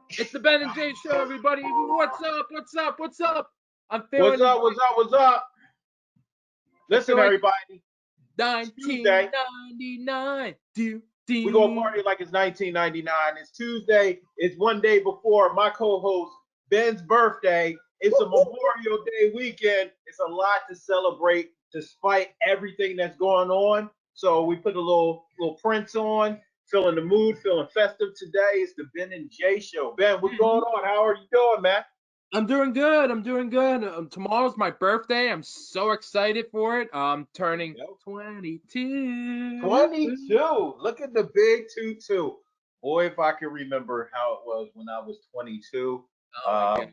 It's the Ben and Jay Show, everybody. What's up? What's up? What's up? I'm What's feeling up? What's up? What's up? I feel Listen, like everybody. It's Tuesday. 1999. We're going to party like it's 1999. It's Tuesday. It's one day before my co-host Ben's birthday. It's a Memorial Day weekend. It's a lot to celebrate despite everything that's going on. So we put a little Prince on, feeling the mood, feeling festive today. It's the Ben and Jay Show. Ben, what's going on? How are you doing, man? I'm doing good. I'm doing good. Tomorrow's my birthday. I'm so excited for it. I'm turning 22. 22. Look at the big 22. Boy, if I can remember how it was when I was 22,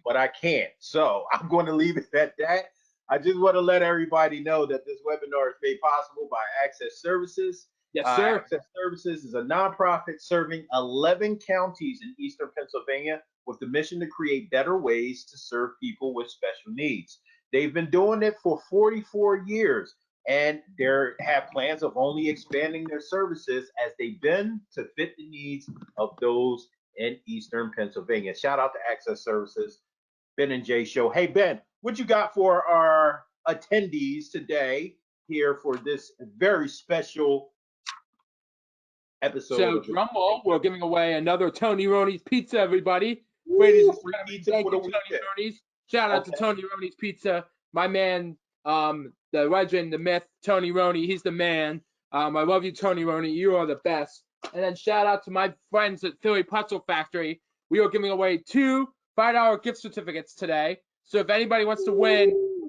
but I can't. So I'm going to leave it at that. I just want to let everybody know that this webinar is made possible by Access Services. Yes, sir. Access Services is a nonprofit serving 11 counties in eastern Pennsylvania with the mission to create better ways to serve people with special needs. They've been doing it for 44 years, and they have plans of only expanding their services as they bend to fit the needs of those in eastern Pennsylvania. Shout out to Access Services, Ben and Jay Show. Hey, Ben, what you got for our attendees today here for this very special episode? So, drum roll, we're giving away another Tony Roni's Pizza, everybody. Woo, Ladies and free gentlemen, pizza thank for you, the Tony weekend. Roni's. Shout out to Tony Roni's Pizza, my man, the legend, the myth, Tony Roni. He's the man. I love you, Tony Roni. You are the best. And then shout out to my friends at Philly Pretzel Factory. We are giving away 2 $5 gift certificates today. So if anybody wants to win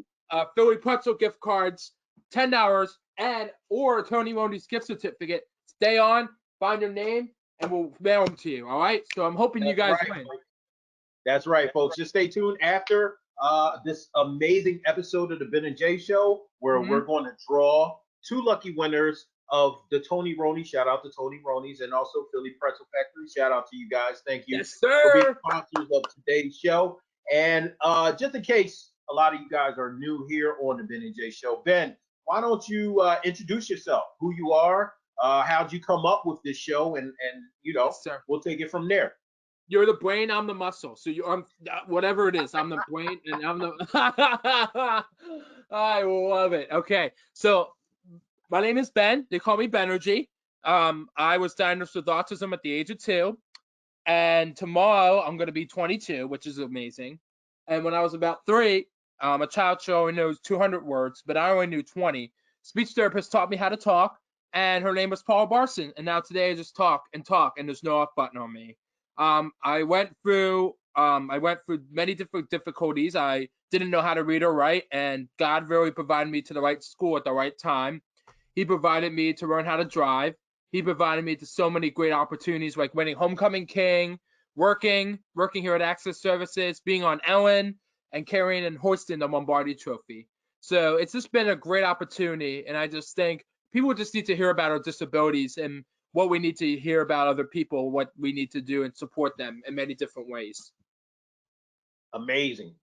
Philly Pretzel gift cards, $10, and or Tony Roni's gift certificate, stay on, find your name, and we'll mail them to you. All right. So I'm hoping you guys win. That's right, folks. Just stay tuned after this amazing episode of the Ben and Jay Show, where we're going to draw 2 lucky winners of the Tony Roni. Shout out to Tony Roni's and also Philly Pretzel Factory. Shout out to you guys. Thank you for being sponsors of today's show. And just in case a lot of you guys are new here on the Ben and Jay Show, Ben, why don't you introduce yourself, who you are, how'd you come up with this show, and you know, we'll take it from there. You're the brain, I'm the muscle. So I'm whatever it is. I'm the brain, and I'm the. I love it. Okay, so my name is Ben. They call me Benergy. I was diagnosed with autism at the age of 2, and tomorrow I'm going to be 22, which is amazing. And when I was about 3, a child show only knows 200 words, but I only knew 20. Speech therapist taught me how to talk, and her name was Paula Barson. And now today I just talk, and there's no off button on me. I went through many different difficulties. I didn't know how to read or write, and God really provided me to the right school at the right time. He provided me to learn how to drive. He provided me to so many great opportunities like winning Homecoming King, working here at Access Services, being on Ellen, and carrying and hoisting the Lombardi Trophy. So it's just been a great opportunity, and I just think people just need to hear about our disabilities and what we need to hear about other people, what we need to do and support them in many different ways. Amazing.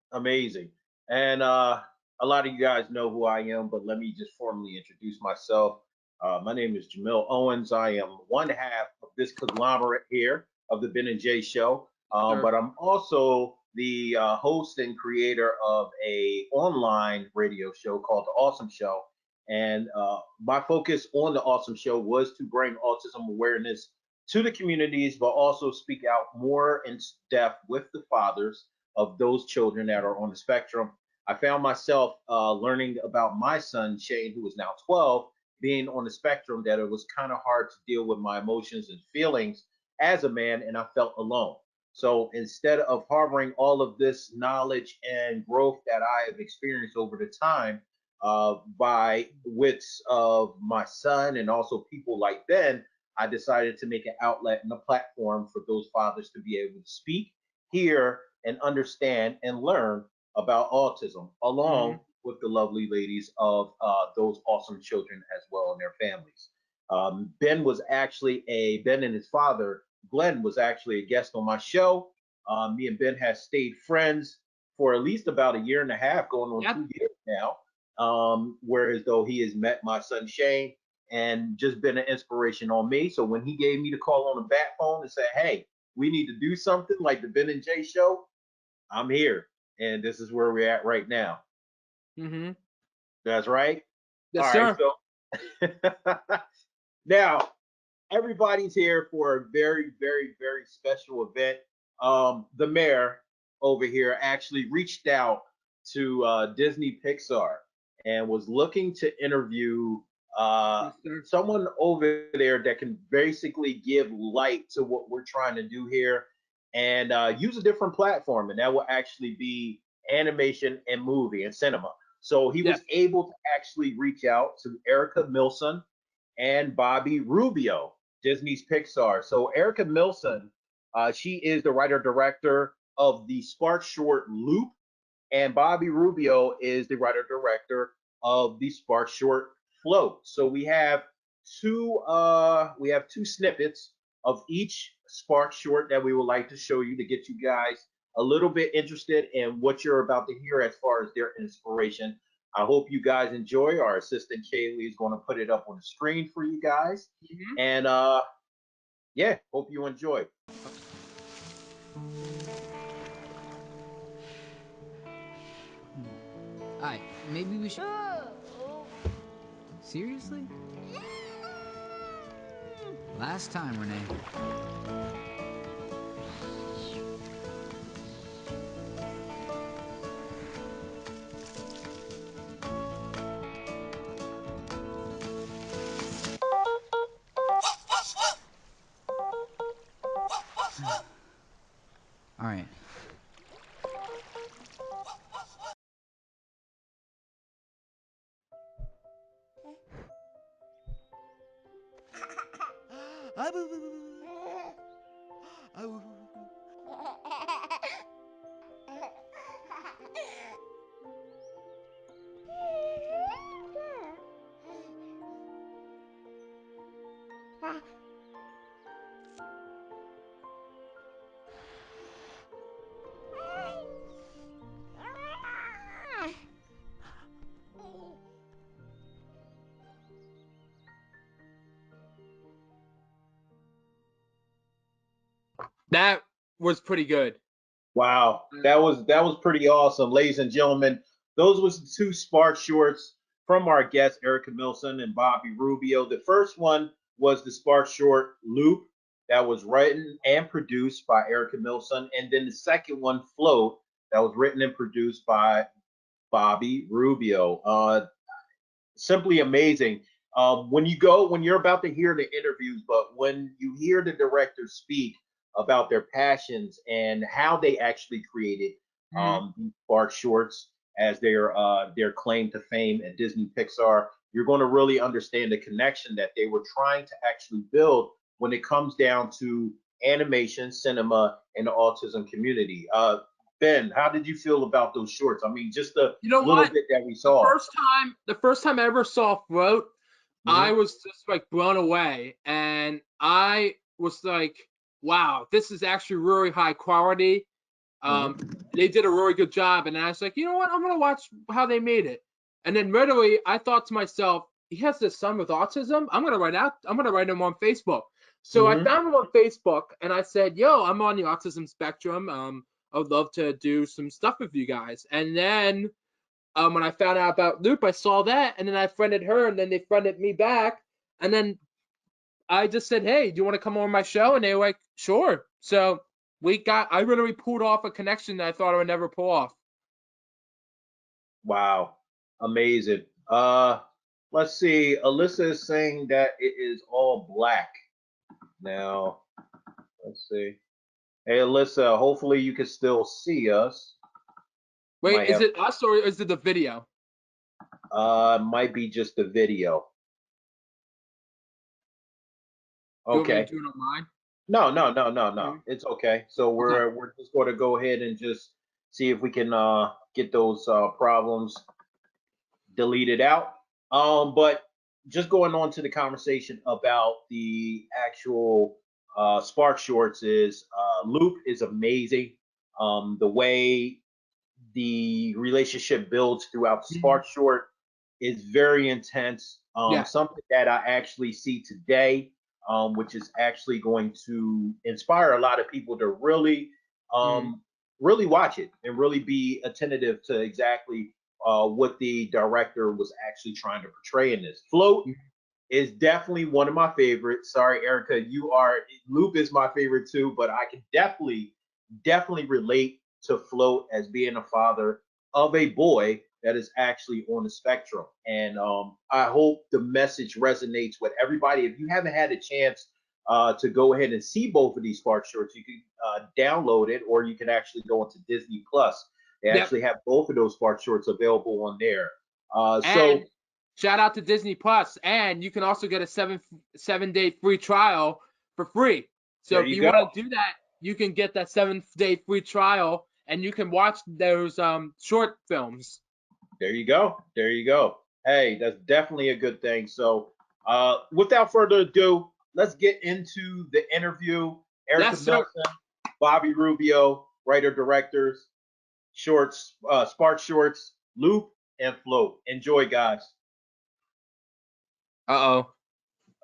And a lot of you guys know who I am, but let me just formally introduce myself. My name is Jamil Owens. I am one half of this conglomerate here of the Ben and Jay Show, but I'm also the host and creator of a online radio show called The Ausome Show. And my focus on the Ausome Show was to bring autism awareness to the communities, but also speak out more in depth with the fathers of those children that are on the spectrum. I found myself learning about my son, Shane, who is now 12, being on the spectrum, that it was kind of hard to deal with my emotions and feelings as a man, and I felt alone. So instead of harboring all of this knowledge and growth that I have experienced over the time, by wits of my son and also people like Ben, I decided to make an outlet and a platform for those fathers to be able to speak, hear, and understand and learn about autism, along with the lovely ladies of those awesome children as well and their families. Ben and his father, Glenn, was actually a guest on my show. Me and Ben have stayed friends for at least about a year and a half, going on 2 years now. Whereas though he has met my son Shane and just been an inspiration on me. So when he gave me the call on the back phone and said, hey, we need to do something like the Ben and Jay show, I'm here. And this is where we're at right now. Mm-hmm. That's right. Yes, All right. sir. So now everybody's here for a very, very, very special event. The mayor over here actually reached out to Disney Pixar and was looking to interview Yes, sir. someone over there that can basically give light to what we're trying to do here and use a different platform, and that will actually be animation and movie and cinema. So he Yeah. was able to actually reach out to Erica Milson and Bobby Rubio, Disney's Pixar. So Erica Milson, she is the writer director of the SparkShort Loop, and Bobby Rubio is the writer director of the SparkShort Float. So we have two snippets of each SparkShort that we would like to show you to get you guys a little bit interested in what you're about to hear as far as their inspiration. I hope you guys enjoy. Our assistant Kaylee is going to put it up on the screen for you guys. Mm-hmm. And yeah, hope you enjoy. Alright, maybe we should. Seriously? Last time, Renee. Alright. That was pretty good. Wow, that was pretty awesome, ladies and gentlemen. Those was the two Spark Shorts from our guests Erica Milson and Bobby Rubio. The first one was the Spark Short Loop that was written and produced by Erica Milson, and then the second one, Float, that was written and produced by Bobby Rubio. Simply amazing. When you're about to hear the interviews, but when you hear the directors speak about their passions and how they actually created these Spark Shorts as their claim to fame at Disney Pixar, you're going to really understand the connection that they were trying to actually build when it comes down to animation, cinema, and the autism community. Ben, how did you feel about those shorts? I mean, just the You know little what? bit that we The saw. first time I ever saw Float, I Mhm. was just like blown away, and I was like, wow, this is actually really high quality. Um, Mhm. they did a really good job, and I was like, you know what? I'm gonna watch how they made it. And then literally, I thought to myself, he has this son with autism. I'm gonna write him on Facebook. So I Mhm. found him on Facebook, and I said, yo, I'm on the autism spectrum. I would love to do some stuff with you guys. And then when I found out about Loop, I saw that, and then I friended her, and then they friended me back, and then I just said, hey, do you want to come on my show? And they were like, sure. So I literally pulled off a connection that I thought I would never pull off. Wow. Amazing. Let's see. Alyssa is saying that it is all black. Now, let's see. Hey, Alyssa, hopefully you can still see us. Wait, Might is have, it us or is it the video? might be just the video. Do you want me to Okay. do it on mine? No, no, no, no, no. Mhm. It's okay. So Okay. we're just going to go ahead and just see if we can get those problems deleted out. But just going on to the conversation about the actual Spark Shorts is Loop is amazing. The way the relationship builds throughout the Mhm. Spark Short is very intense. Yeah. Something that I actually see today which is actually going to inspire a lot of people to really, really watch it and really be attentive to exactly what the director was actually trying to portray in this. Float is definitely one of my favorites. Sorry, Erica, Loop is my favorite too, but I can definitely relate to Float as being a father of a boy that is actually on the spectrum. And I hope the message resonates with everybody. If you haven't had a chance to go ahead and see both of these Spark Shorts, you can download it, or you can actually go into Disney Plus. They actually have both of those Spark Shorts available on there. So shout out to Disney Plus, and you can also get a seven-day free trial for free. So if you want to do that, you can get that 7-day free trial, and you can watch those short films. There you go. There you go. Hey, that's definitely a good thing. So without further ado, let's get into the interview. Erica Milsom, Bobby Rubio, writer, directors, shorts, Spark Shorts, Loop, and Float. Enjoy, guys. Uh-oh.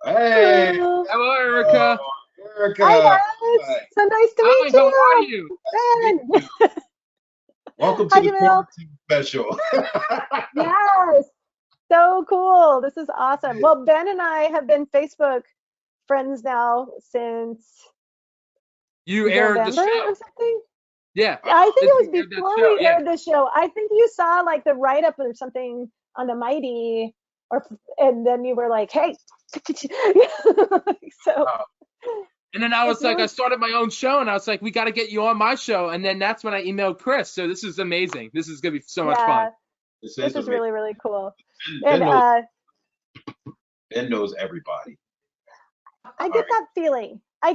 Hey. Hello, Erica. Erica. Hi, guys. So nice to meet you. How are you? Ben. Welcome to the quarantine special. Yes. So cool. This is awesome. Well, Ben and I have been Facebook friends now since aired the show or something. Yeah. I think it was before we aired the show. I think you saw like the write-up or something on the Mighty, and then you were like, hey. So. And then I was like, I started my own show, and I was like, we got to get you on my show. And then that's when I emailed Chris. So this is amazing. This is going to be so much fun. This is really, really cool. Ben knows everybody. I get that feeling. I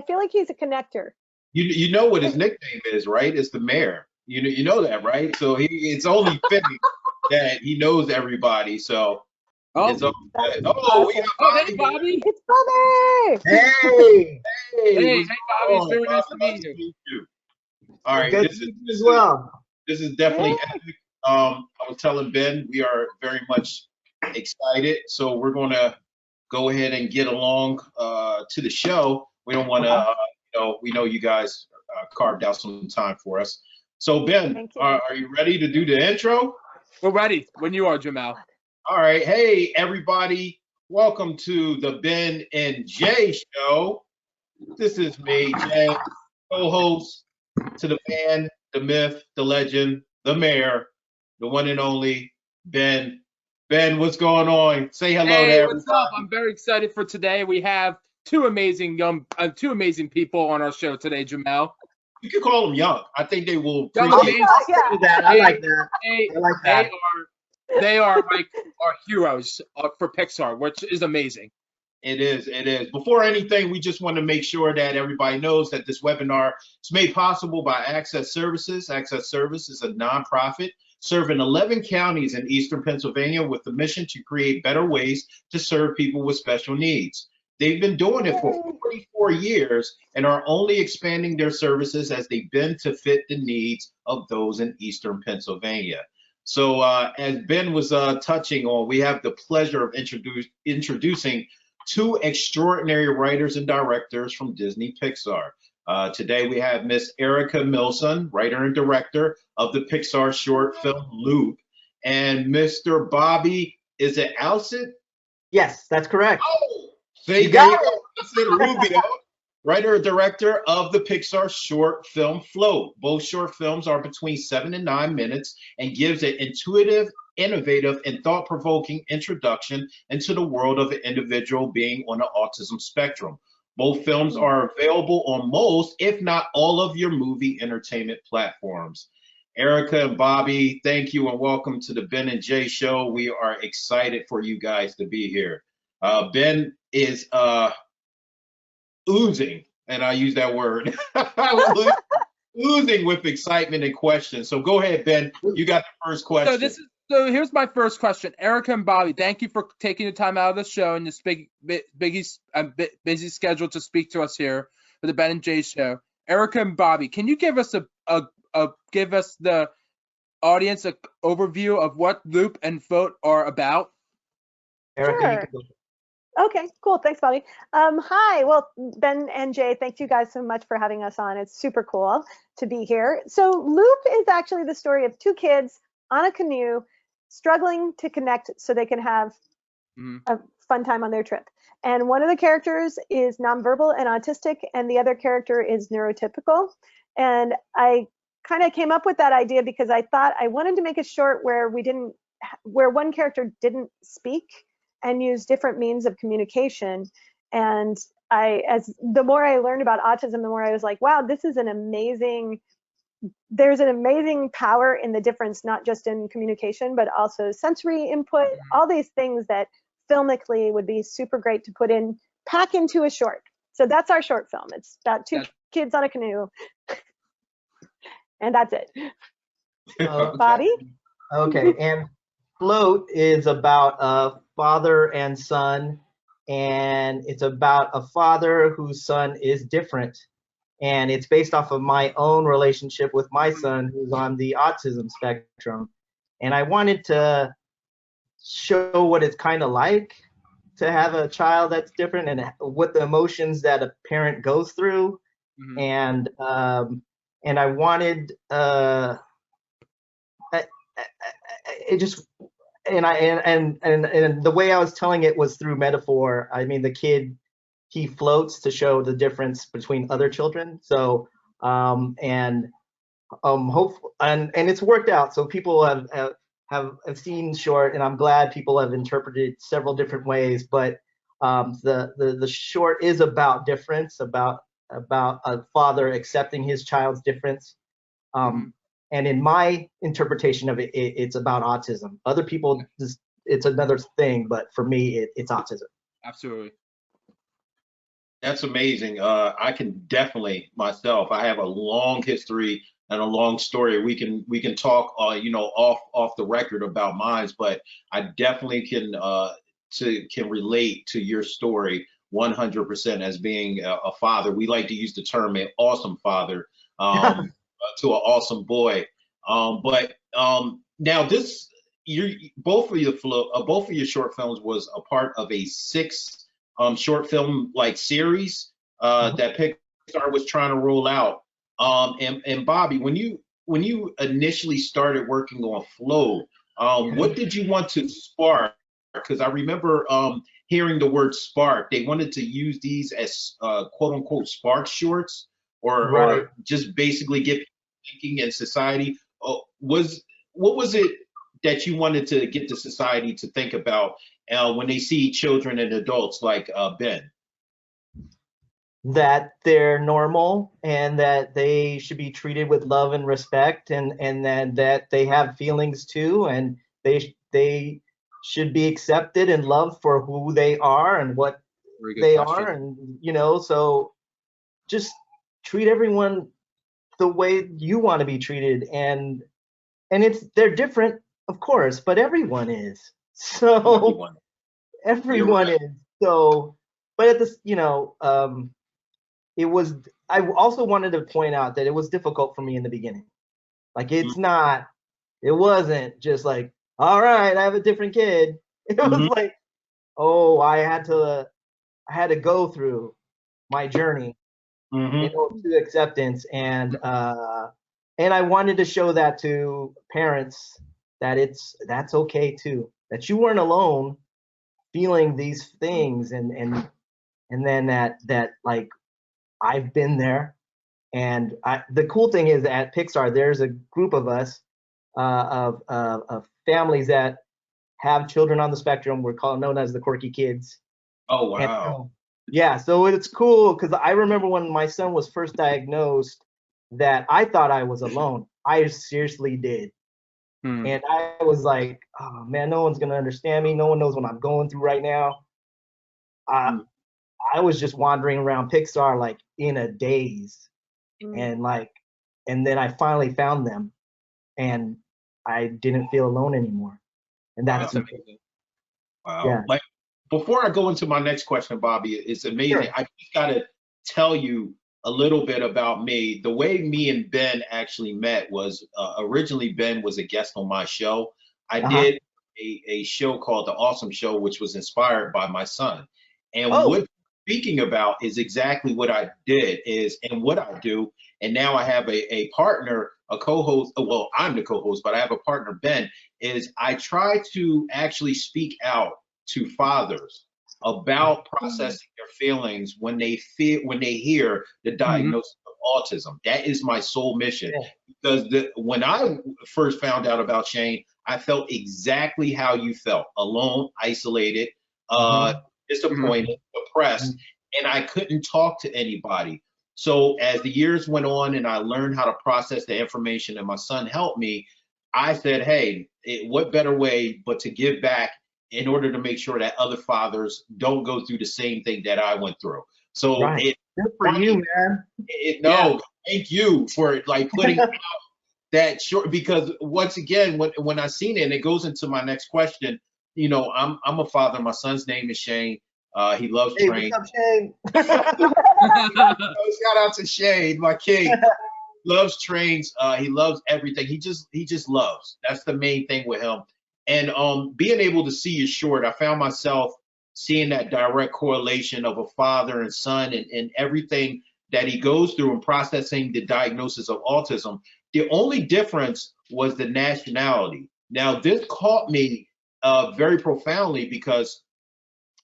feel like he's a connector. You know what his nickname is, right? It's the mayor. You know that, right? So it's only fitting that he knows everybody. So it's awesome. We got Bobby. Hey, Bobby. It's Bobby. Hey, Bobby. It's very nice to meet you. All right, good to see you as well. This is definitely epic. I was telling Ben we are very much excited, so we're going to go ahead and get along to the show. We don't want to, we know you guys carved out some time for us. So Ben, are you ready to do the intro? We're ready when you are, Jamiel. All right. Hey, everybody. Welcome to the Ben and Jay show. This is me, Jay, co-host to the man, the myth, the legend, the mayor, the one and only Ben. Ben, what's going on? Say hello to everybody. What's up? I'm very excited for today. We have two amazing people on our show today, Jamiel. You can call them young. I think they will appreciate that. I like that. They are like our heroes for Pixar, which is amazing. It is. Before anything, we just want to make sure that everybody knows that this webinar is made possible by Access Services. Access Service is a nonprofit serving 11 counties in Eastern Pennsylvania with the mission to create better ways to serve people with special needs. They've been doing it for 44 years and are only expanding their services as they bend to fit the needs of those in Eastern Pennsylvania. So as Ben was touching on, we have the pleasure of introducing two extraordinary writers and directors from Disney Pixar. Today we have Miss Erica Milsom, writer and director of the Pixar short film Loop, and Mr. Bobby, is it Alcid? Yes, that's correct. Oh, you got it. Rubio, writer and director of the Pixar short film Float. Both short films are between 7 and 9 minutes and gives an intuitive, innovative, and thought-provoking introduction into the world of an individual being on the autism spectrum. Both films are available on most, if not all, of your movie entertainment platforms. Erica and Bobby, thank you and welcome to the Ben and Jay show. We are excited for you guys to be here. Ben is oozing, and I use that word, oozing with excitement and questions. So go ahead, Ben. You got the first question. So here's my first question. Erica and Bobby, thank you for taking the time out of the show and this busy schedule to speak to us here for the Ben and Jay show. Erica and Bobby, can you give us give us the audience an overview of what Loop and Float are about? Erica, Okay, cool. Thanks, Bobby. Hi. Well, Ben and Jay, thank you guys so much for having us on. It's super cool to be here. So Loop is actually the story of two kids on a canoe struggling to connect so they can have a fun time on their trip. And one of the characters is nonverbal and autistic, and the other character is neurotypical. And I kind of came up with that idea because I thought I wanted to make a short where where one character didn't speak and use different means of communication. And the more I learned about autism, the more I was like, wow, this is there's an amazing power in the difference, not just in communication, but also sensory input, all these things that filmically would be super great to pack into a short. So that's our short film. It's about two kids on a canoe. And that's it. Bobby? Okay, and Float is about a father and son, and it's about a father whose son is different. And it's based off of my own relationship with my son who's on the autism spectrum. And I wanted to show what it's kind of like to have a child that's different and what the emotions that a parent goes through. And I wanted it just and the way I was telling it was through metaphor. I mean, the kid, he floats to show the difference between other children. So and it's worked out. So people have seen short, and I'm glad people have interpreted it several different ways. But the short is about difference, about a father accepting his child's difference. And in my interpretation of it, it's about autism. Other people, it's another thing, but for me, it's autism. Absolutely. That's amazing. I can definitely myself. I have a long history and a long story. We can talk, off the record about mine, but I definitely can relate to your story 100% as being a father. We like to use the term an awesome father. To an awesome boy. But now this, both of your short films was a part of a 6 short film like series that Pixar was trying to roll out. And Bobby, when you initially started working on Flow, what did you want to spark? Because I remember hearing the word spark. They wanted to use these as quote unquote spark shorts, or just basically get thinking in society. What was it that you wanted to get the society to think about when they see children and adults like Ben? That they're normal and that they should be treated with love and respect, and then that they have feelings too, and they should be accepted and loved for who they are and what they are, and so just treat everyone the way you want to be treated, and they're different, of course, but everyone is. So everyone is. So, but at this, I also wanted to point out that it was difficult for me in the beginning. Like it wasn't just like, all right, I have a different kid. It was like, oh, I had to go through my journey in order to acceptance, and I wanted to show that to parents that that's okay too, that you weren't alone feeling these things, and then that like I've been there. And the cool thing is at Pixar, there's a group of us of families that have children on the spectrum. We're known as the Quirky Kids. Oh wow. Yeah, so it's cool because I remember when my son was first diagnosed that I thought I was alone. I seriously did. And I was like, oh man, no one's gonna understand me. No one knows what I'm going through right now. I was just wandering around Pixar like in a daze. And then I finally found them, and I didn't feel alone anymore. And that's amazing. Wow. Yeah. Like, before I go into my next question, Bobby, it's amazing. Sure. I just gotta tell you a little bit about me. The way me and Ben actually met was originally Ben was a guest on my show. I did a show called The Ausome Show, which was inspired by my son. And Oh. what you're speaking about is exactly what I did and what I do. And now I have a partner, a co-host. Well, I'm the co-host, but I have a partner, Ben, is I try to actually speak out to fathers about processing their feelings when they hear the diagnosis of autism. That is my sole mission. Because when I first found out about Shane, I felt exactly how you felt: alone, isolated, disappointed, depressed, and I couldn't talk to anybody. So as the years went on and I learned how to process the information and my son helped me, I said, hey, what better way but to give back in order to make sure that other fathers don't go through the same thing that I went through. So Right. Good for you, man. Thank you for like putting out that short, because once again, when I seen it, and it goes into my next question, you know, I'm a father. My son's name is Shane. He loves trains. What's up, Shane? Shout out to Shane, my king. Loves trains. He loves everything. He just loves. That's the main thing with him. And being able to see his short, I found myself seeing that direct correlation of a father and son and everything that he goes through in processing the diagnosis of autism. The only difference was the nationality. Now, this caught me very profoundly because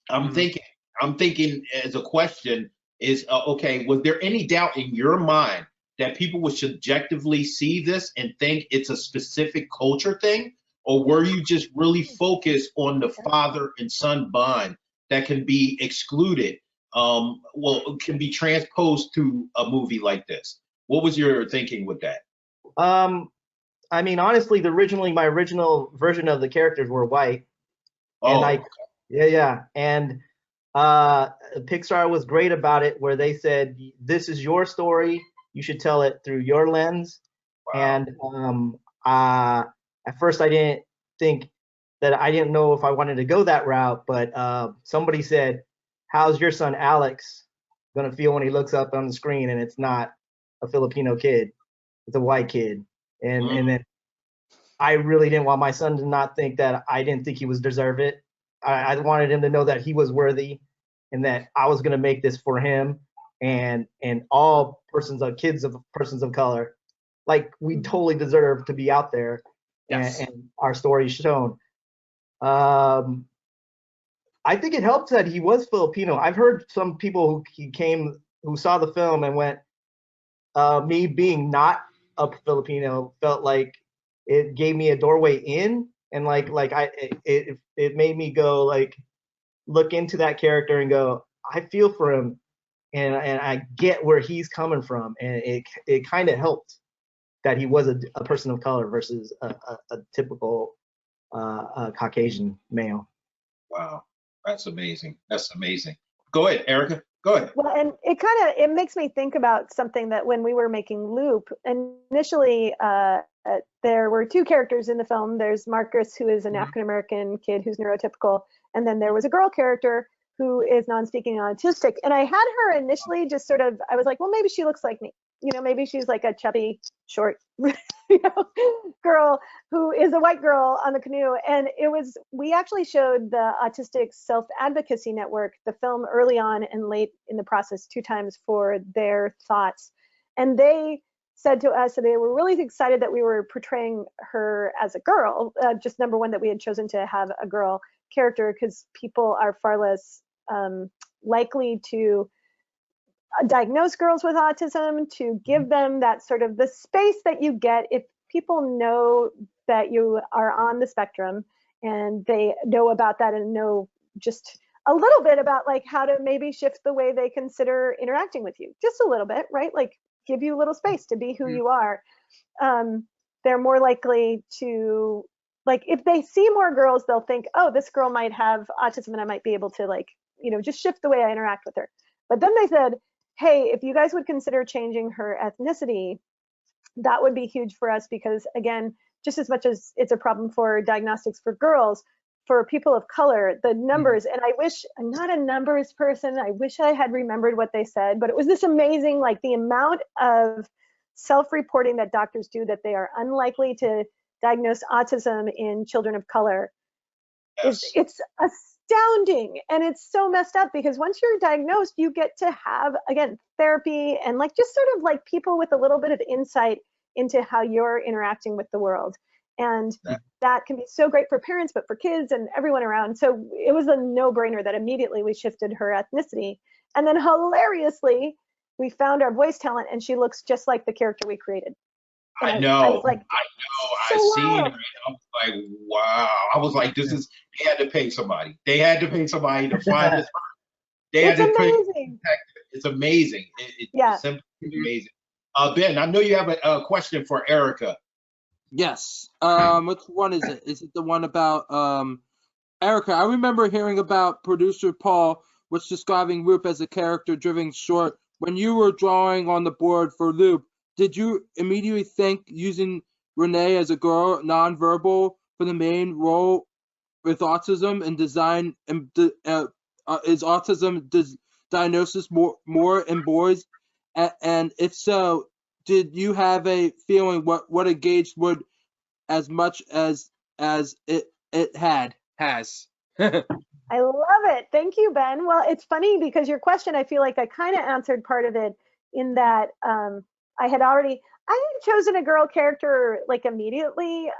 I'm thinking as a question is, okay, was there any doubt in your mind that people would subjectively see this and think it's a specific culture thing? Or were you just really focused on the father and son bond that can be excluded, can be transposed to a movie like this? What was your thinking with that? I mean, honestly, my original version of the characters were white. And and Pixar was great about it, where they said, this is your story, you should tell it through your lens. And at first I didn't know if I wanted to go that route, but somebody said, how's your son Alex gonna feel when he looks up on the screen and it's not a Filipino kid, it's a white kid? And then I really didn't want my son to not think that I didn't think he was deserve it. I wanted him to know that he was worthy and that I was going to make this for him and all persons of color. Like, we totally deserve to be out there. And our story shown. I think it helped that he was Filipino. I've heard some people who saw the film and went, me being not a Filipino felt like it gave me a doorway in, and it made me go like look into that character and go, I feel for him, and I get where he's coming from, and it kind of helped that he was a person of color versus a typical Caucasian male. Wow, that's amazing. That's amazing. Go ahead, Erica. Go ahead. Well, and it makes me think about something that when we were making Loop, initially there were two characters in the film. There's Marcus, who is an African-American kid who's neurotypical, and then there was a girl character who is non-speaking autistic. And I had her initially just sort of, I was like, well, maybe she looks like me. You know, maybe she's like a chubby, short, girl who is a white girl on the canoe. And we actually showed the Autistic Self-Advocacy Network the film early on and late in the process 2 times for their thoughts. And they said to us that they were really excited that we were portraying her as a girl, just number one, that we had chosen to have a girl character, because people are far less likely to diagnose girls with autism, to give them that sort of the space that you get if people know that you are on the spectrum and they know about that and know just a little bit about like how to maybe shift the way they consider interacting with you, just a little bit, right? Like give you a little space to be who you are. They're more likely to, like, if they see more girls, they'll think, oh, this girl might have autism and I might be able to, like, you know, just shift the way I interact with her. But then they said, hey, if you guys would consider changing her ethnicity, that would be huge for us, because again, just as much as it's a problem for diagnostics for girls, for people of color, the numbers, and I wish, I'm not a numbers person, I wish I had remembered what they said, but it was this amazing, like the amount of self-reporting that doctors do that they are unlikely to diagnose autism in children of color. It's astounding. And it's so messed up because once you're diagnosed, you get to have, again, therapy and like just sort of like people with a little bit of insight into how you're interacting with the world. And that can be so great for parents, but for kids and everyone around. So it was a no-brainer that immediately we shifted her ethnicity. And then hilariously, we found our voice talent and she looks just like the character we created. And I know. I was like, I seen her. And I was like, wow. I was like, this is. They had to pay somebody. They had to pay somebody to find this. It's amazing. It's amazing. It's simply amazing. Ben, I know you have a question for Erica. Yes. Which one is it? Is it the one about Erica? I remember hearing about producer Paul was describing Loop as a character-driven short. When you were drawing on the board for Loop, did you immediately think using Renee as a girl, nonverbal, for the main role with autism and design? And is autism diagnosis more in boys? And if so, did you have a feeling what engaged would as much as it has? I love it. Thank you, Ben. Well, it's funny because your question, I feel like I kind of answered part of it in that I had chosen a girl character like immediately.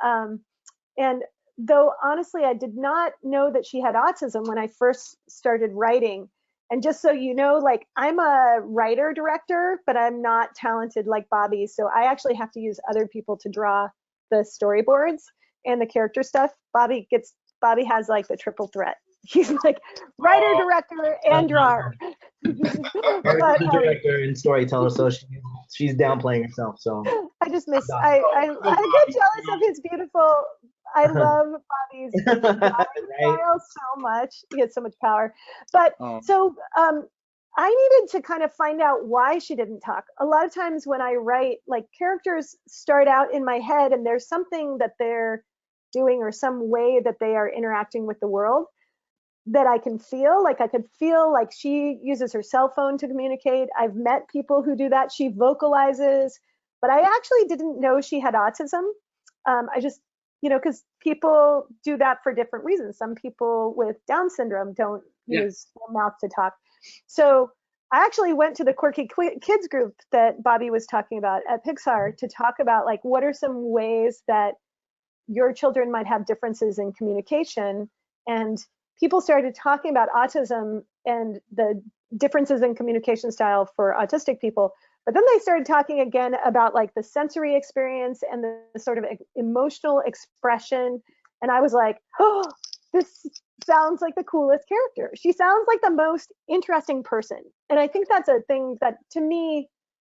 And though honestly, I did not know that she had autism when I first started writing. And just so you know, like I'm a writer director, but I'm not talented like Bobby. So I actually have to use other people to draw the storyboards and the character stuff. Bobby has like the triple threat. He's like writer, director, and drawer. Erica's the director and storyteller, so she's downplaying herself. So I just miss. I get jealous of his beautiful. I love Bobby's style so much. He has so much power. But so I needed to kind of find out why she didn't talk. A lot of times when I write, like characters start out in my head, and there's something that they're doing or some way that they are interacting with the world that I can feel. Like I could feel like she uses her cell phone to communicate. I've met people who do that. She vocalizes, but I actually didn't know she had autism. I just, because people do that for different reasons. Some people with Down syndrome don't use their mouth to talk. So I actually went to the Quirky Kids group that Bobby was talking about at Pixar to talk about like what are some ways that your children might have differences in communication. And people started talking about autism and the differences in communication style for autistic people. But then they started talking again about like the sensory experience and the sort of emotional expression. And I was like, oh, this sounds like the coolest character. She sounds like the most interesting person. And I think that's a thing that to me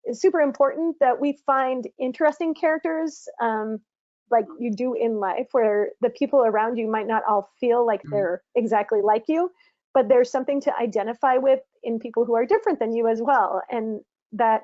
is super important, that we find interesting characters like you do in life, where the people around you might not all feel like they're exactly like you, but there's something to identify with in people who are different than you as well. And that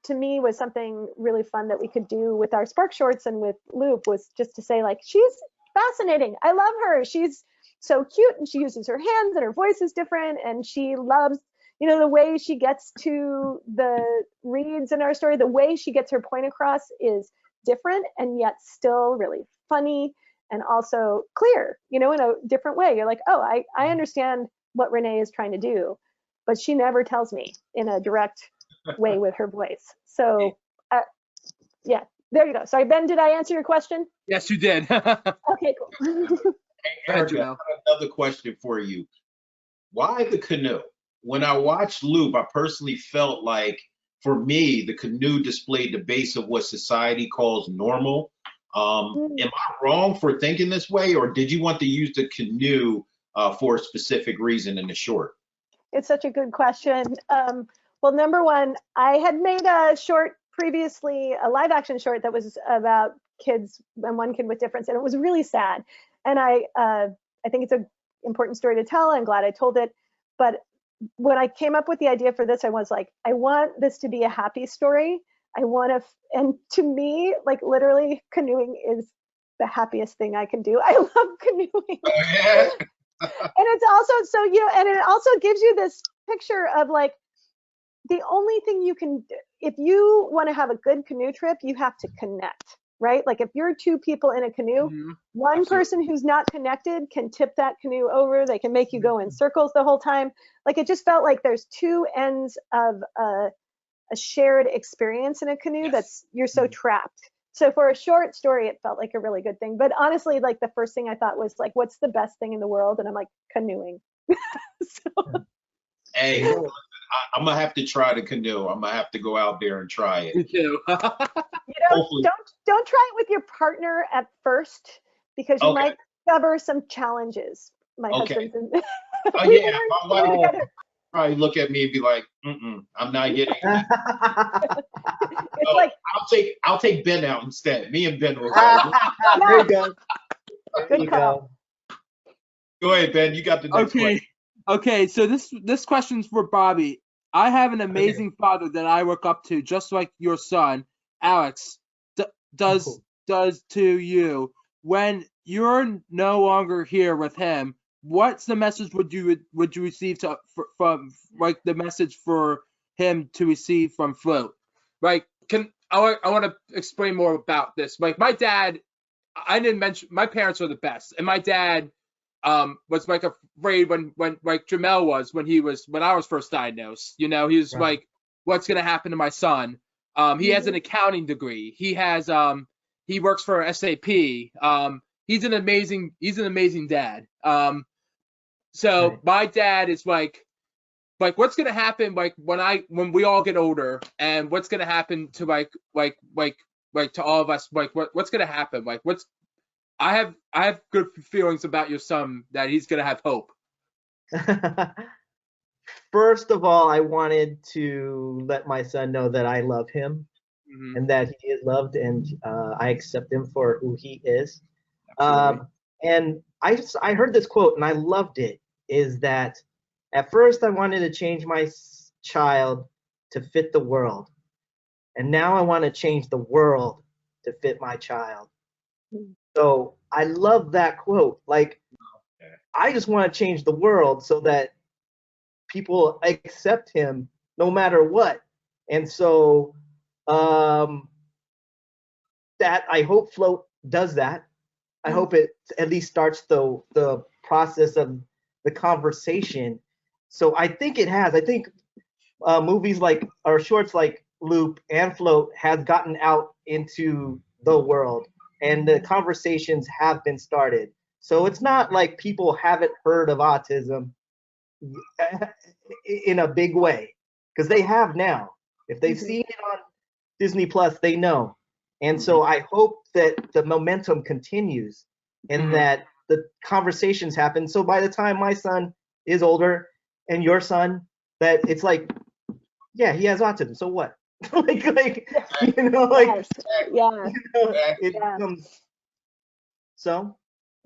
to me was something really fun that we could do with our SparkShorts and with Loop, was just to say like, she's fascinating. I love her. She's so cute and she uses her hands and her voice is different. And she loves, the way she gets to the reads in our story, the way she gets her point across is different and yet still really funny and also clear, in a different way. You're like, oh, I understand what Renee is trying to do, but she never tells me in a direct way with her voice. So yeah, there you go. Sorry, Ben, did I answer your question? Yes, you did. Okay, cool. Hey, Erica, I have another question for you. Why the canoe? When I watched Loop, I personally felt like, for me, the canoe displayed the base of what society calls normal. Am I wrong for thinking this way, or did you want to use the canoe for a specific reason in the short? It's such a good question. Well, number one, I had made a short previously, a live action short that was about kids and one kid with difference, and it was really sad. And I think it's an important story to tell. I'm glad I told it. But when I came up with the idea for this, I was like, I want this to be a happy story. And to me, like literally canoeing is the happiest thing I can do. I love canoeing. And it's also, so, and it also gives you this picture of like, the only thing you can, if you want to have a good canoe trip, you have to connect. right? Like if you're two people in a canoe, one person who's not connected can tip that canoe over. They can make you go in circles the whole time. Like it just felt like there's two ends of a shared experience in a canoe that's you're so trapped. So for a short story, it felt like a really good thing. But honestly, like the first thing I thought was like, what's the best thing in the world? And I'm like, canoeing. So. Hey, listen, I'm gonna have to try the canoe. I'm gonna have to go out there and try it. Me too. Don't try it with your partner at first because you might discover some challenges. My husband's in. Oh yeah, my wife probably look at me and be like, I'm not getting it. It's like I'll take Ben out instead. Me and Ben will go. There you go. Good call. Go ahead, Ben. You got the next question. Okay, so this question's for Bobby. I have an amazing father that I look up to, just like your son, Alex, does to you. When you're no longer here with him, what's the message would you receive from like the message for him to receive from Float? Like, I want to explain more about this. Like my dad, I didn't mention my parents are the best, and my dad was like afraid when like Jamiel was when I was first diagnosed. You know, he was like, what's gonna happen to my son? He has an accounting degree. He has he works for SAP. He's an amazing dad. So my dad is like what's gonna happen like when we all get older, and what's gonna happen to like to all of us, like what's gonna happen, like I have good feelings about your son that he's gonna have hope. First of all, I wanted to let my son know that I love him and that he is loved, and I accept him for who he is. And I heard this quote and I loved it, is that at first I wanted to change my child to fit the world, and now I want to change the world to fit my child. So I love that quote. Like, I just want to change the world so that people accept him no matter what. And so that I hope Float does that. I hope it at least starts the process of the conversation. So I think it has. I think movies like, or shorts like Loop and Float has gotten out into the world, and the conversations have been started. So it's not like people haven't heard of autism in a big way, because they have now. If they've seen it on Disney Plus, they know. And so I hope that the momentum continues and that the conversations happen. So by the time my son is older and your son, that it's like, yeah, he has autism. So what? like you know, like yeah, you know, it becomes so.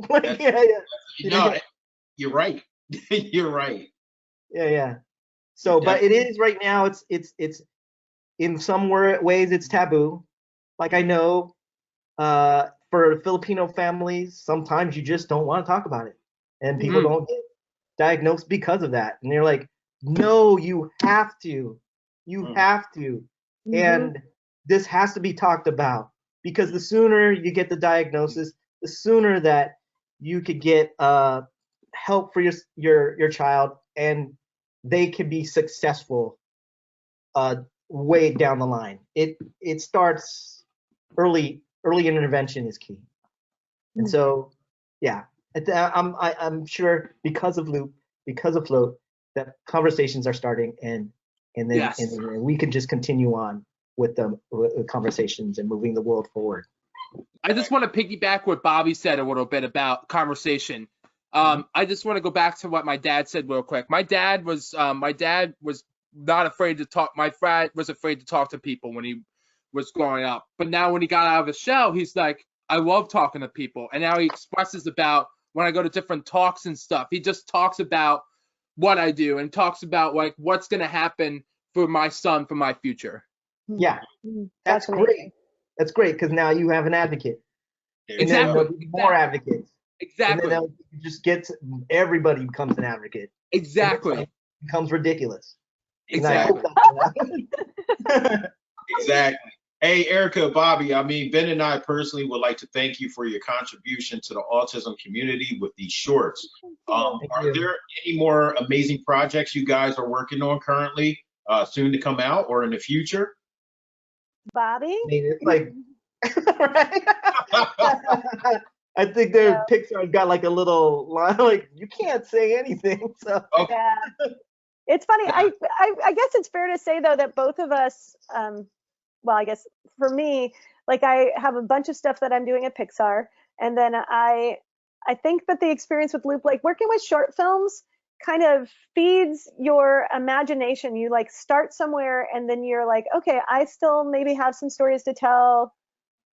Like, No, you're right. You're right. Yeah. So, but it is right now. It's in some ways it's taboo. Like I know, for Filipino families, sometimes you just don't want to talk about it, and people don't get diagnosed because of that. And they're like, no, you have to, and this has to be talked about, because the sooner you get the diagnosis, the sooner that you could get help for your child, and they can be successful way down the line. It starts early intervention is key. And so I'm sure because of Loop, because of Float, that conversations are starting, and then and we can just continue on with the conversations and moving the world forward. I just want to piggyback what Bobby said a little bit about conversation. I just want to go back to what my dad said real quick. My dad was not afraid to talk. My dad was afraid to talk to people when he was growing up. But now when he got out of the shell, he's like, I love talking to people. And now he expresses about when I go to different talks and stuff. He just talks about what I do and talks about like what's going to happen for my son, for my future. Yeah, that's great. That's great, because now you have an advocate. Exactly. And then there'll be more advocates. Exactly. And then just everybody becomes an advocate. Exactly. It becomes ridiculous. Exactly. Exactly. Hey, Erica, Bobby, I mean, Ben and I personally would like to thank you for your contribution to the autism community with these shorts. Thank Are you. there any more amazing projects you guys are working on currently, soon to come out or in the future? Bobby? I mean, it's like, right? I think their Pixar got like a little line, like you can't say anything. So Okay. Yeah. It's funny. I guess it's fair to say though that both of us, well, I guess for me, like I have a bunch of stuff that I'm doing at Pixar, and then I think that the experience with Loop, like working with short films, kind of feeds your imagination. You like start somewhere, and then you're like, okay, I still maybe have some stories to tell,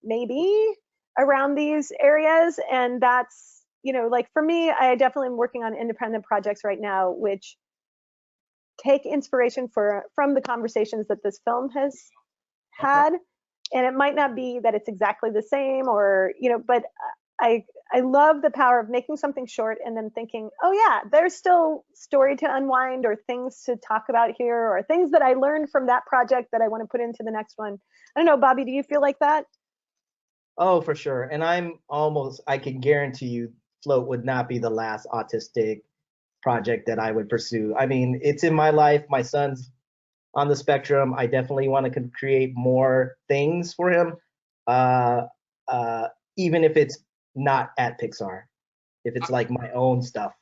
maybe around these areas, and that's, you know, like for me, I definitely am working on independent projects right now, which take inspiration from the conversations that this film has had, and it might not be that it's exactly the same, or you know, but I love the power of making something short and then thinking, oh yeah, there's still story to unwind or things to talk about here or things that I learned from that project that I want to put into the next one. I don't know, Bobby, do you feel like that? oh, for sure. And I can guarantee you, Float would not be the last autistic project that I would pursue. I mean, it's in my life. My son's on the spectrum. I definitely want to create more things for him, uh, even if it's not at Pixar. If it's like my own stuff,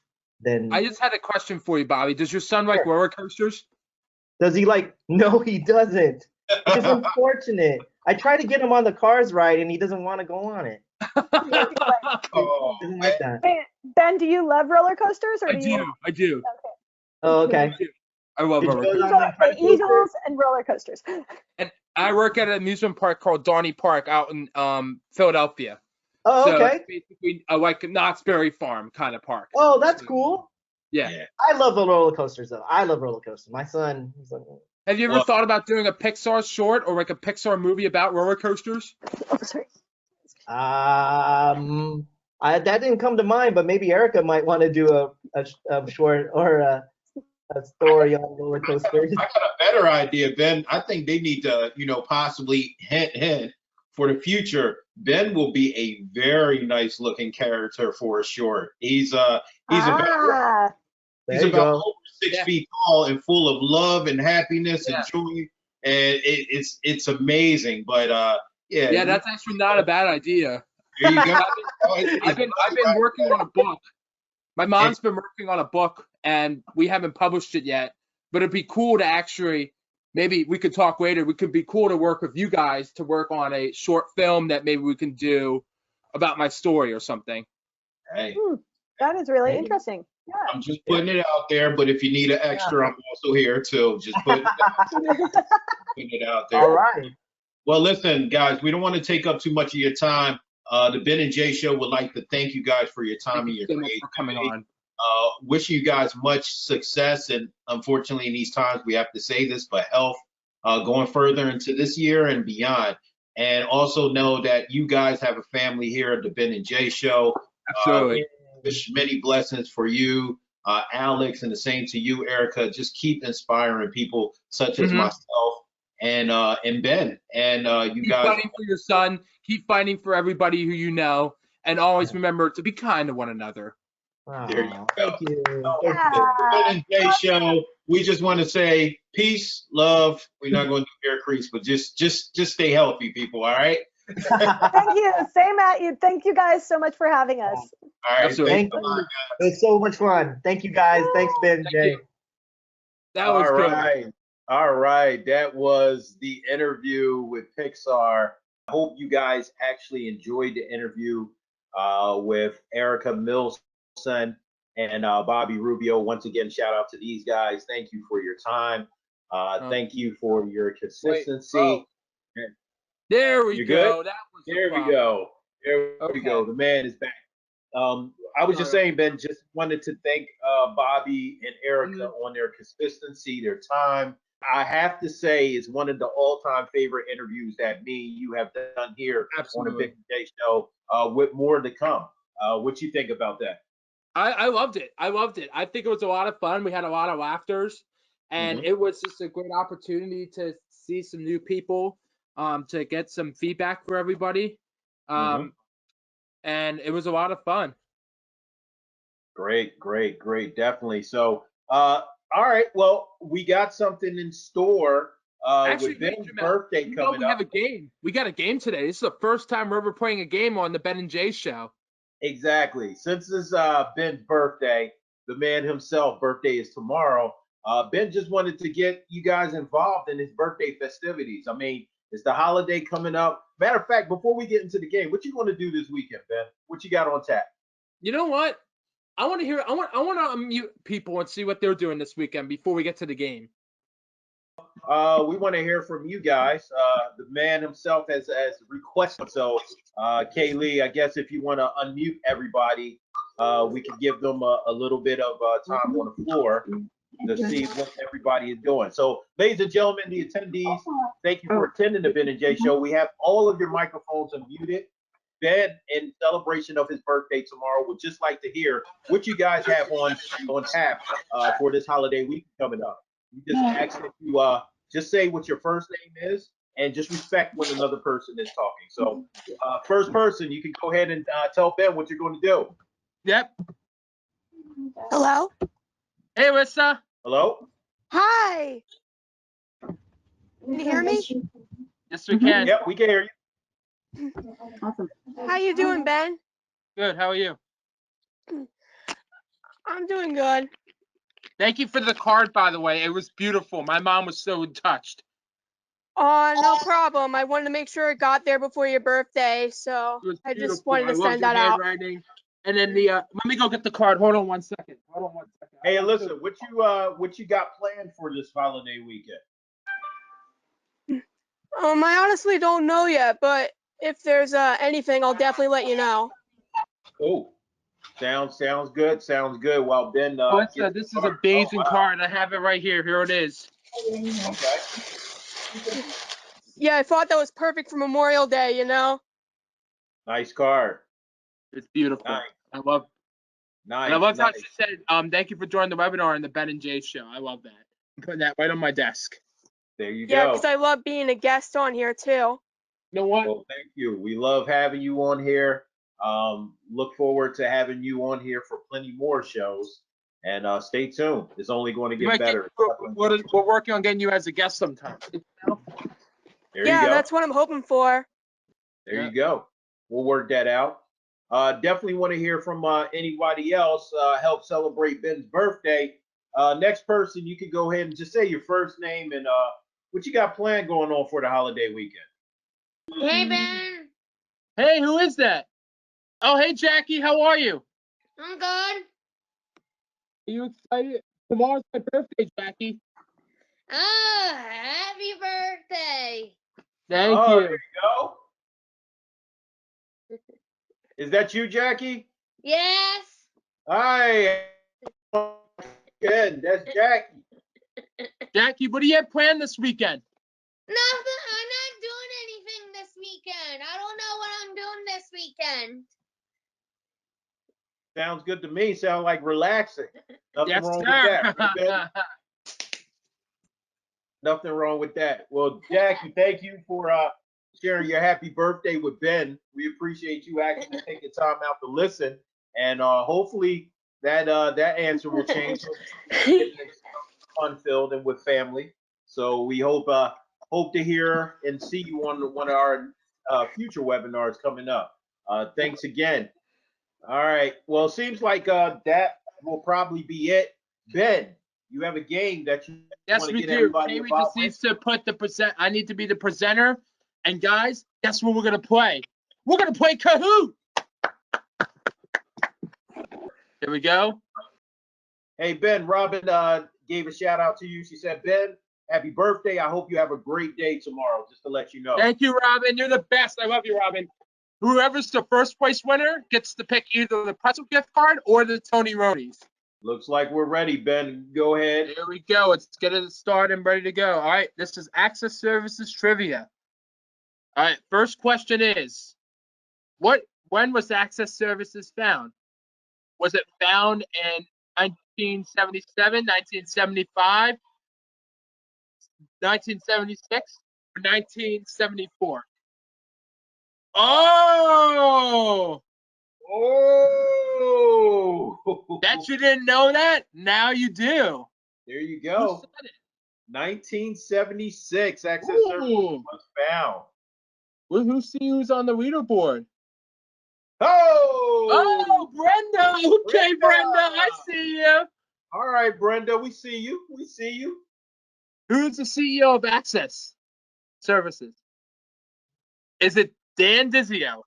then I just had a question for you, Bobby. Does your son like roller coasters? does he like? No, he doesn't. Which is unfortunate. I try to get him on the Cars ride, and he doesn't want to go on it. Oh, Doesn't like that. Ben, do you love roller coasters, or I do you? do. I do. Oh, okay. I love Did you roller go coasters. down on Credit Coaster? Eagles and roller coasters. And I work at an amusement park called Donny Park out in Philadelphia. Oh, So okay. it's basically like a Knott's Berry Farm kind of park. Oh, that's cool. Yeah. I love the roller coasters, though. I love roller coasters. My son, he's like, Have you ever thought about doing a Pixar short or like a Pixar movie about roller coasters? Oh, sorry. that didn't come to mind, but maybe Erica might want to do a short or a story on roller coasters. I got a better idea, Ben. I think they need to, possibly hint for the future. Ben will be a very nice looking character for a short. He's about There you go. over 6 feet tall and full of love and happiness and joy, and it's amazing. But yeah, that's actually not a bad idea. there you go. I've been working on a book. My mom's been working on a book, and we haven't published it yet. But it'd be cool to actually, maybe we could talk later. We could be cool to work with you guys to work on a short film that maybe we can do about my story or something. Hey, that is really interesting. Yeah. I'm just putting it out there. But if you need an extra, I'm also here too. Just putting it out there. All right. Well, listen, guys, we don't want to take up too much of your time. The Ben and Jay Show would like to thank you guys for your time and your creativity. For coming on. Wishing you guys much success, and unfortunately in these times we have to say this, but health going further into this year and beyond. And also know that you guys have a family here at the Ben and Jay Show. Absolutely. Wish many blessings for you, Alex, and the same to you, Erica. Just keep inspiring people such as myself and Ben. And you keep guys fighting for your son. Keep fighting for everybody who you know, and always remember to be kind to one another. There you go. Thank you. The Ben and Jay Show. We just want to say peace, love. We're not going to do hair crease, but just stay healthy, people. All right. Thank you. Same at you. Thank you guys so much for having us. All right. Absolutely. Thank you. It was so much fun. Thank you, guys. Thanks, Ben and Jay. That was good. Right. All right. That was the interview with Pixar. I hope you guys actually enjoyed the interview with Erica Milsom and Bobby Rubio. Once again, shout out to these guys. Thank you for your time. Thank you for your consistency. There we You go. good? That was There we go. There we go. The man is back. I was just saying, Ben, just wanted to thank Bobby and Erica on their consistency, their time. I have to say it's one of the all-time favorite interviews that me and you have done here on the Big Day Show, with more to come. What you think about that? I loved it. I loved it. I think it was a lot of fun. We had a lot of laughters, and it was just a great opportunity to see some new people. to get some feedback for everybody. And it was a lot of fun. Great. Definitely. So, all right. Well, we got something in store Actually, with Ben's Jamel, birthday you know coming we up. have a game. We got a game today. This is the first time we're ever playing a game on the Ben and Jay show. Exactly. Since it's Ben's birthday, the man himself, birthday is tomorrow. Ben just wanted to get you guys involved in his birthday festivities. I mean, it's the holiday coming up. Matter of fact, before we get into the game, what you want to do this weekend, Ben? What you got on tap? You know what? I want to hear. I want to unmute people and see what they're doing this weekend before we get to the game. We want to hear from you guys. The man himself has requested. So, Kaylee, I guess if you want to unmute everybody, we can give them a little bit of time on the floor to see what everybody is doing. So, ladies and gentlemen, the attendees, thank you for attending the Ben and Jay show. We have all of your microphones unmuted. Ben, in celebration of his birthday tomorrow, would just like to hear what you guys have on tap for this holiday week coming up. We just ask that you just say what your first name is and just respect when another person is talking. So, first person, you can go ahead and tell Ben what you're going to do. Yep. Hello? Hey, Alyssa. Hello? Hi. Can you hear me? Yes, we can. Yep, we can hear you. How you doing, Ben? Good. How are you? I'm doing good. Thank you for the card, by the way. It was beautiful. My mom was so touched. No problem. I wanted to make sure it got there before your birthday, so It was I beautiful. just wanted I to loved send your that out. handwriting. And then let me go get the card. Hold on one second. Hey, listen, what you got planned for this holiday weekend? I honestly don't know yet, but if there's anything, I'll definitely let you know. Oh, sounds good. Sounds good. Well, Ben, Alyssa, this is an amazing card. I have it right here. Here it is. Okay. Yeah, I thought that was perfect for Memorial Day, you know? Nice card. It's beautiful. Nice. I love. Nice. And I love how nice. she said, "Thank you for joining the webinar on the Ben and Jay show." I love that. I'm putting that right on my desk. There you Yeah, go. because I love being a guest on here, too. You know what? Well, thank you. We love having you on here. Look forward to having you on here for plenty more shows. And stay tuned. It's only going to get better. We're working on getting you as a guest sometime. There Yeah, you go. that's what I'm hoping for. There you go. We'll work that out. Definitely want to hear from anybody else. Help celebrate Ben's birthday. Next person, you can go ahead and just say your first name and what you got planned going on for the holiday weekend. Hey, Ben. Hey, who is that? Oh, hey, Jackie. How are you? I'm good. Are you excited? Tomorrow's my birthday, Jackie. Oh, happy birthday. Thank Oh, you. there you go. Is that you, Jackie? Yes. Hi. Good. That's Jackie. Jackie, what do you have planned this weekend? Nothing. I'm not doing anything this weekend. I don't know what I'm doing this weekend. Sounds good to me. Sound like relaxing. Nothing Yes, wrong sir. with that. Right, Ben? Nothing wrong with that. Well, Jackie, thank you for sharing your happy birthday with Ben. We appreciate you actually taking time out to listen, and hopefully that answer will change. Fun filled and with family. So we hope to hear and see you on one of our future webinars coming up. Thanks again. All right. Well, it seems like that will probably be it. Ben, you have a game that you Yes, want to we get do. everybody Amy involved just needs to put the present. I need to be the presenter. And guys, guess what we're gonna play? We're gonna play Kahoot. Here we go. Hey, Ben, Robin gave a shout out to you. She said, Ben, happy birthday. I hope you have a great day tomorrow, just to let you know. Thank you, Robin. You're the best. I love you, Robin. Whoever's the first place winner gets to pick either the pretzel gift card or the Tony Ronies. Looks like we're ready, Ben. Go ahead. Here we go. Let's get it started and ready to go. All right. This is Access Services Trivia. All right. First question is, when was Access Services found? Was it found in 1977, 1975, 1976, 1974? Oh! Oh! Bet you didn't know that? Now you do. There you Who go. said it? 1976. Access service Ooh. was found. Well, who's on the leaderboard? Oh! Oh, Brenda. Okay, Brenda. Brenda, I see you. All right, Brenda, we see you. We see you. Who's the CEO of Access Services? Is it Dan Dizio,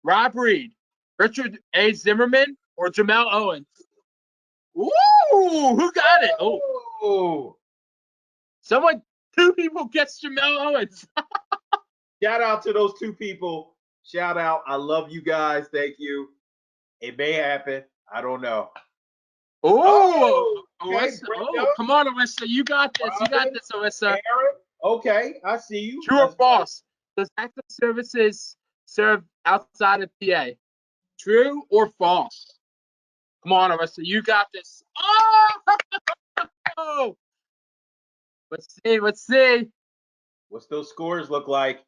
Rob Reed, Richard A. Zimmerman, or Jamil Owens? Ooh, who got it? Oh, two people gets Jamil Owens. Shout out to those two people. Shout out. I love you guys. Thank you. It may happen. I don't know. Oh, okay, Alyssa. Brenda. Oh, come on, Alyssa. You got this. You got this, Alyssa. Aaron. Okay, I see you. True or false? Does Access Services serve outside of PA? True or false? Come on, Alyssa. You got this. Oh! Let's see. Let's see. What's those scores look like?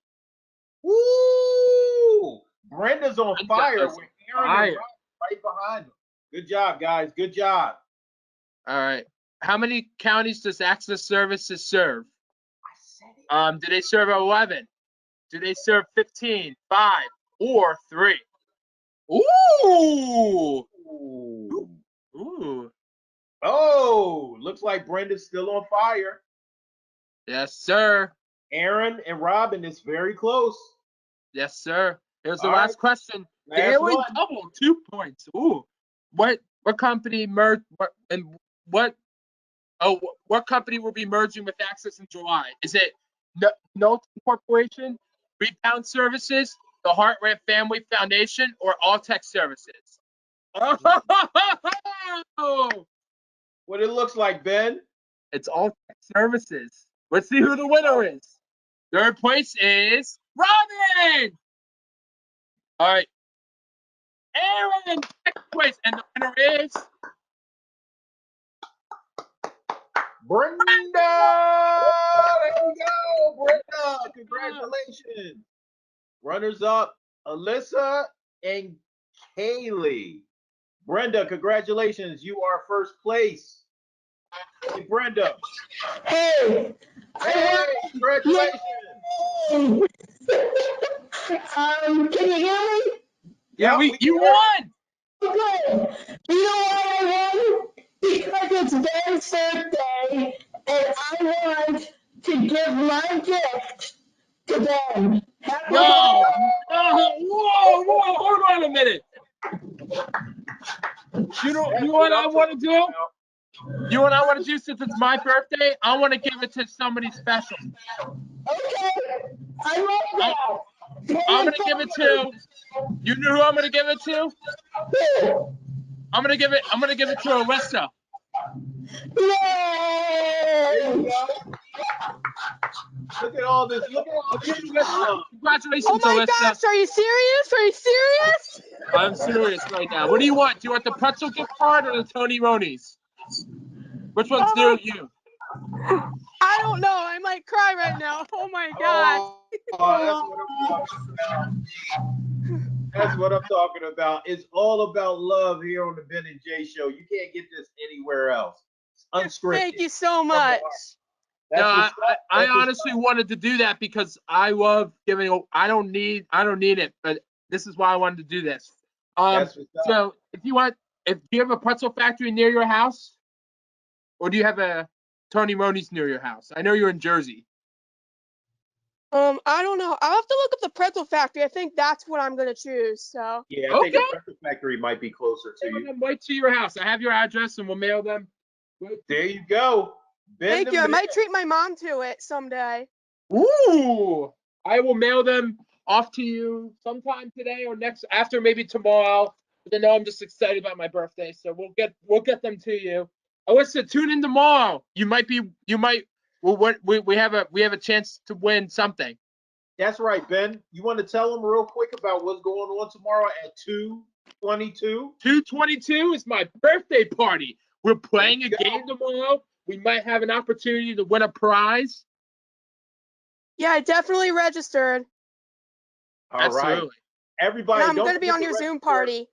Woo! Brenda's on fire with Aaron and Rob right behind him. Good job, guys. Good job. All right. How many counties does Access Services serve? Do they serve 11? Do they serve 15, 5, or 3? Ooh! Ooh. Oh, looks like Brenda's still on fire. Yes, sir. Aaron and Robin is very close. Yes, sir. Here's the All last right. question. Last Daily one. double, 2 points. Ooh. What company merged and what company will be merging with Access in July? Is it Milsom Corporation, Rebound Services, the Hartranft Family Foundation, or All Tech Services? Oh! What it looks like, Ben? It's All Tech Services. Let's see who the winner is. Third place is Robin. All right. Aaron, second place. And the winner is Brenda! There you go, Brenda. Congratulations. Runners up, Alyssa and Kaylee. Brenda, congratulations. You are first place. Hey, Brenda. Hey. Hey, congratulations. Can you hear me? yeah. Yep, You won. Good. You know why I won? Because it's Ben's birthday, and I want to give my gift to Ben. Happy No. birthday! Whoa. Hold on a minute. You know what I want to do? You know what I want to do since it's my birthday? I want to give it to somebody special. Okay. I love that. I'm going to give it to, you know who I'm going to give it to? I'm going to give it to Alyssa. Yay! Look at all this. Look at all this. Congratulations, Oh my Alyssa. gosh, are you serious? Are you serious? I'm serious right now. What do you want? Do you want the pretzel gift card or the Tony Ronies? Which one's near you? I don't know. I might cry right now. Oh my gosh. That's what I'm talking about. It's all about love here on the Ben and Jay Show. You can't get this anywhere else. It's unscripted. Thank you so much. No, I honestly wanted to do that because I love giving. I don't need it, but this is why I wanted to do this. So if you have a pretzel factory near your house, or do you have a Tony Roni's near your house? I know you're in Jersey. I don't know. I'll have to look up the pretzel factory. I think that's what I'm gonna choose. So. Yeah, I think the pretzel factory might be closer to you. Right to your house. I have your address, and we'll mail them. There you go. Thank you. I might treat my mom to it someday. Ooh! I will mail them off to you sometime today or after maybe tomorrow. But I know I'm just excited about my birthday, so we'll get them to you. Alyssa, tune in tomorrow. We have a chance to win something. That's right, Ben. You want to tell them real quick about what's going on tomorrow at 2:22? 2:22 is my birthday party. We're playing a game tomorrow. We might have an opportunity to win a prize. Yeah, I definitely registered. All right. Absolutely. Everybody, And I'm don't going to be forget on your Zoom register. party.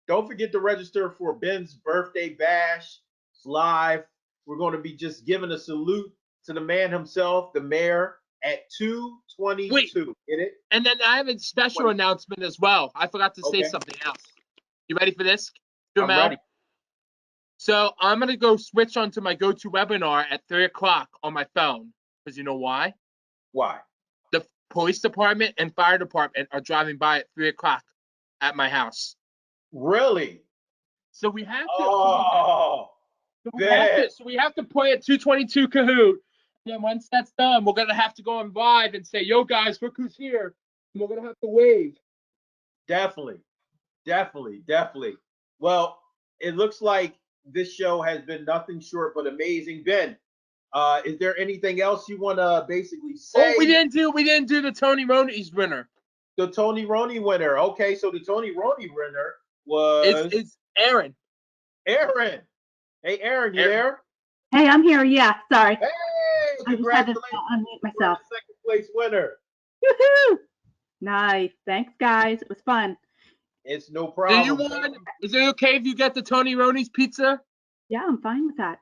Don't forget to register for Ben's birthday bash. It's live. We're going to be just giving a salute to the man himself, the mayor, at 2:22. Wait. Get it? And then I have a special announcement as well. I forgot to say Okay. something else. You ready for this, I'm Jamel? ready. So I'm gonna go switch onto my GoToWebinar at 3 o'clock on my phone. Because you know why? Why? The police department and fire department are driving by at 3 o'clock at my house. Really? So we have to. Oh, So we have to play at 2:22 Kahoot. And then once that's done, we're gonna have to go on live and say, "Yo, guys, look who's here!" And we're gonna have to wave. definitely. Well, it looks like this show has been nothing short but amazing. Ben, is there anything else you want to basically say? Oh, we didn't do the Tony Roney's winner. The Tony Roney winner. Okay, so the Tony Roney winner was It's Aaron. Aaron. Hey, Aaron, you there? Hey, I'm here. Yeah, sorry. Hey, I just had to congratulations unmute for myself. the second place winner. Woohoo! Nice. Thanks, guys. It was fun. It's no Do problem. you want? Is it okay if you get the Tony Roney's pizza? Yeah, I'm fine with that.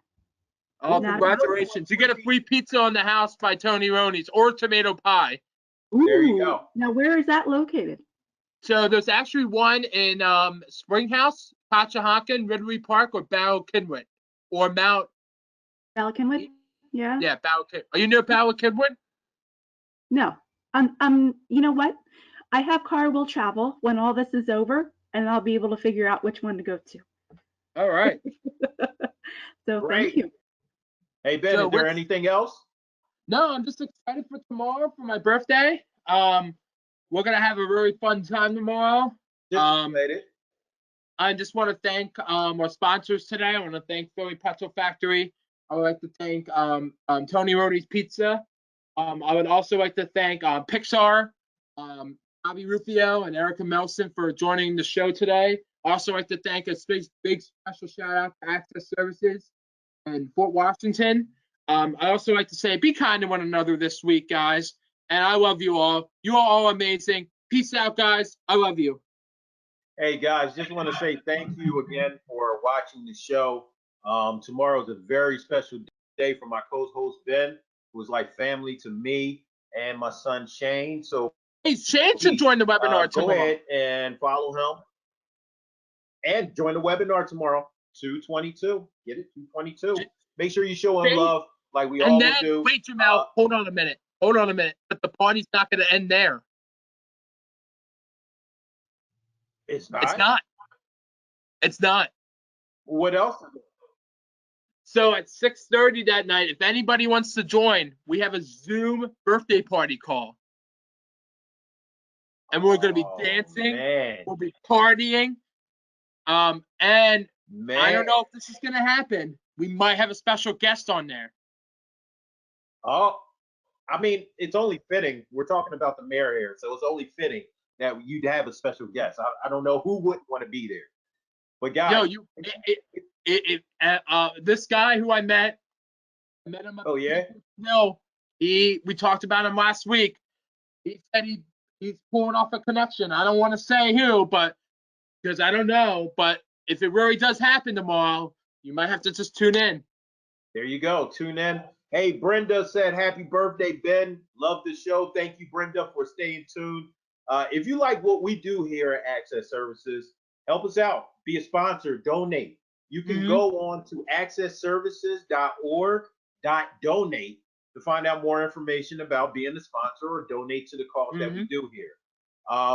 Oh, Not- congratulations! You get a free pizza on the house by Tony Roney's or tomato pie. There you Ooh. go. Now, where is that located? So there's actually one in Springhouse, Conshohocken, Ridley Park, or Ballackinwood, or Mount. Ballackinwood? Yeah? Yeah, Ballackinwood. Are you near Ballackinwood? No. You know what? I have car will travel when all this is over, and I'll be able to figure out which one to go to. All right. So Great. thank you. Hey, Ben, So is there what's- anything else? No, I'm just excited for tomorrow for my birthday. We're gonna have a really fun time tomorrow. Related. I just want to thank our sponsors today. I want to thank Philly Pretzel Factory. I would like to thank Tony Roney's Pizza. I would also like to thank Pixar, Bobby Rubio, and Erica Milsom for joining the show today. Also like to thank a big special shout out to Access Services in Fort Washington. I also like to say be kind to one another this week, guys. And I love you all. You are all amazing. Peace out, guys. I love you. Hey, guys, just want to say thank you again for watching the show. Tomorrow is a very special day for my co-host, Ben, who is like family to me and my son, Shane. So Hey, Shane should join the webinar go tomorrow. ahead and follow him and join the webinar tomorrow, 2:22. Get it? 2:22. Make sure you show him Shane, love like we And always then, do. wait, Jamel, hold on a minute. But the party's not going to end there. It's not. It's not. It's not. What else? So at 6:30 that night, if anybody wants to join, we have a Zoom birthday party call. And we're going to be dancing. Man. We'll be partying. And Man. I don't know if this is going to happen. We might have a special guest on there. Oh, I mean, it's only fitting. We're talking about the mayor here, so it's only fitting that you'd have a special guest. I don't know who wouldn't want to be there. But guys, this guy who I met him. Oh yeah. No, we talked about him last week. He said he's pulling off a connection. I don't want to say who, but because I don't know. But if it really does happen tomorrow, you might have to just tune in. There you go. Tune in. Hey, Brenda said, happy birthday, Ben. Love the show. Thank you, Brenda, for staying tuned. If you like what we do here at Access Services, help us out. Be a sponsor. Donate. You can go on to accessservices.org.donate to find out more information about being a sponsor or donate to the cause that we do here.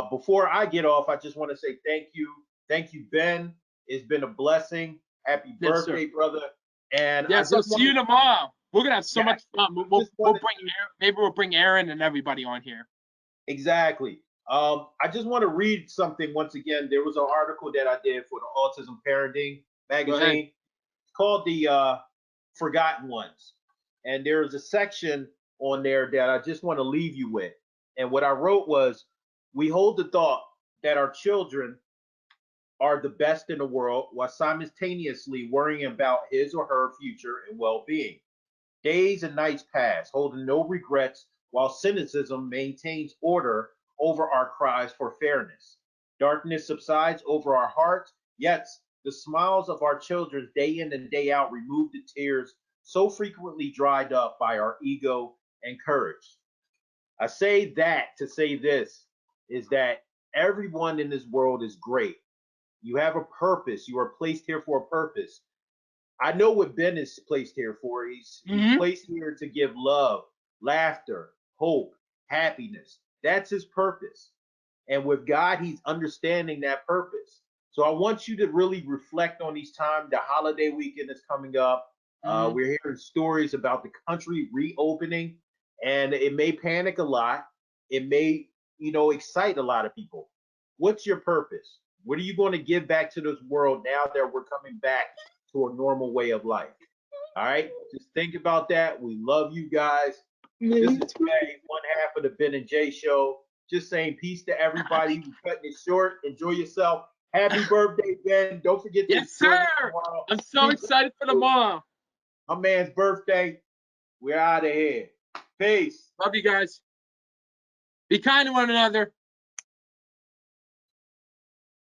Before I get off, I just want to say thank you. Thank you, Ben. It's been a blessing. Happy birthday, brother. And yes, I'll see you tomorrow. We're gonna have so much fun. We'll bring Aaron and everybody on here. Exactly. I just want to read something once again. There was an article that I did for the Autism Parenting magazine. It's called the Forgotten Ones. And there's a section on there that I just want to leave you with. And what I wrote was, we hold the thought that our children are the best in the world while simultaneously worrying about his or her future and well-being. Days and nights pass, holding no regrets while cynicism maintains order over our cries for fairness. Darkness subsides over our hearts, yet the smiles of our children day in and day out remove the tears so frequently dried up by our ego and courage. I say that to say this is that everyone in this world is great. You have a purpose. You are placed here for a purpose. I know what Ben is placed here for. He's placed here to give love, laughter, hope, happiness. That's his purpose. And with God, he's understanding that purpose. So I want you to really reflect on these times. The holiday weekend is coming up. We're hearing stories about the country reopening, and it may panic a lot. It may, excite a lot of people. What's your purpose? What are you going to give back to this world now that we're coming back to a normal way of life? All right, just think about that. We love you guys. This is Jay, one half of the Ben and Jay show. Just saying peace to everybody. We're cutting it short. Enjoy yourself. Happy birthday, Ben. Don't forget to Yes, sir. I'm so excited for tomorrow. My man's birthday. We're out of here. Peace. Love you guys. Be kind to one another.